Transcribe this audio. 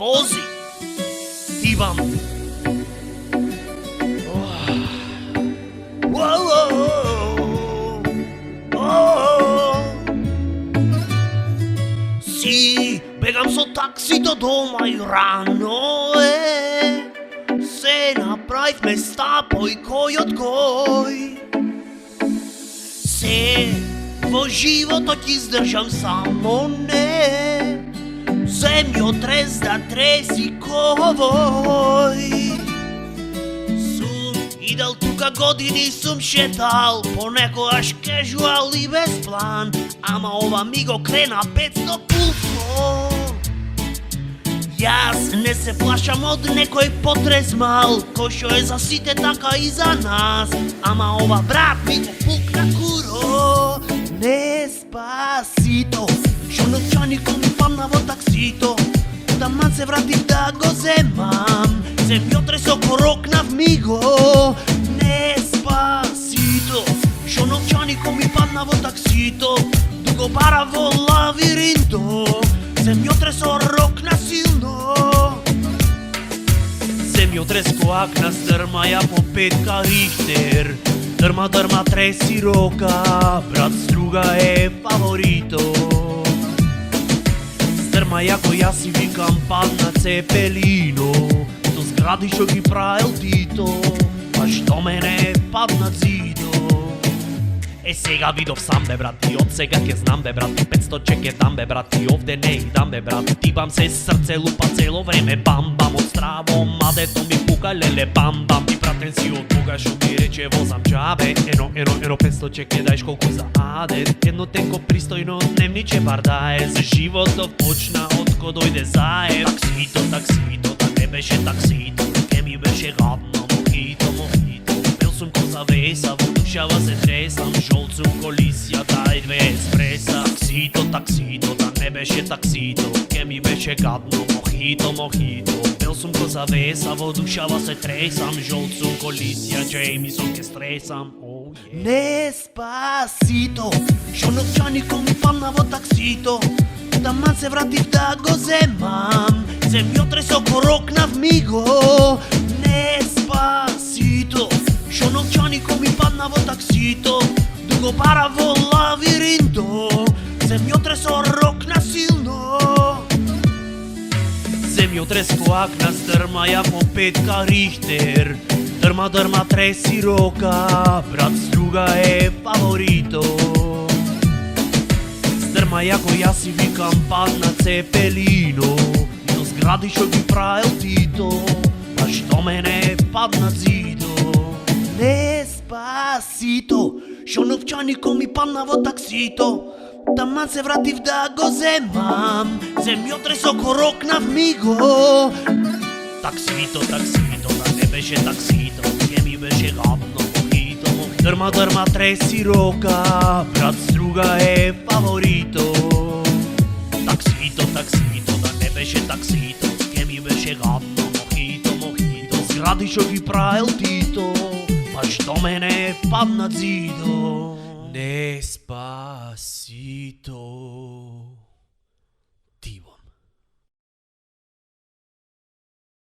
vozi. Divam. Sì, begam so taksito doma i rano se napravit me stapoj koj od koj. Se vo životo ti zdržam samo ne, zemljotres da tresi kovoj. Sum idal tuka godini sum šetal, ponekojaš casual i bez plan, ama ova migo krena 500 pulso. Jaz ne se plašam od nekoj potres mal, ko što je za site taka i za nas, ama ova brat migo pukna kuro. Despacito, što novčaniku mi padna vo taksito, taman se vratim da go zemam, zemljotres oko rokna v migo. Despacito, što novčaniku mi padna vo taksito, dugo bara vo lavirinto, zemljotres o rokna silno. Zemljotres ko akna strmaja po 5 Richter, drma drma tresi roka, brat struga je favorito. Strma jako ja si vikam pad na cepelino, to zgradi što gi pravil Tito, a što mene pad na zido. Сега видов сам бе брат и од сега ке знам бе брат, 500 чеке дам бе брат и овде не их дам бе брат. Тибам се срце лупа цело време бам бам, од страво мадето ми пука леле бам бам. И пратен си од Бога шо ми рече возам джабе, ено 500 чеке дајш колку за адет, едно тенко пристојно дневниче бар дае, за животов почна од ко дојде заев. Таксито, да не беше таксито, ке ми беше гадно мохито, бил сум ко завеса, во душава се тресам, жолт сум колисија, дај 2 еспреса. Таксито, да не беше таксито, ке ми беше гадно мохито, бил сум ко завеса, во душава се тресам, жолт сум колисија, Джеймисон ке стресам. Despacito, što novčaniku mi padna vo taksito, taman se vratив da go zemam, zemljotres oko rokna v migo. Despacito, što novčaniku mi padna vo taksito, dugo bara vo lavirinto, zemljotres o rokna silno. Zemljotres ko akna strmaja po 5 Richter, drma tresi roka, brat struga je favorito. Strma jako ja si vikam pad na cepelino, to zgradi što gi pravil Tito, a što mene pad na zido. Despacito, što novčaniku mi padna vo taksito, taman se vrativ da go zemam, zemljotres oko rokna v migo. Taksito, da ne беше taksito, ке ми беше гадно мохито, drma tresi roka, brat struga je favorito. Taksito, da ne беше taksito, ке ми беше гадно mojito, zgradi što gi pravil Tito, pa što mene pad na zido. Despacito.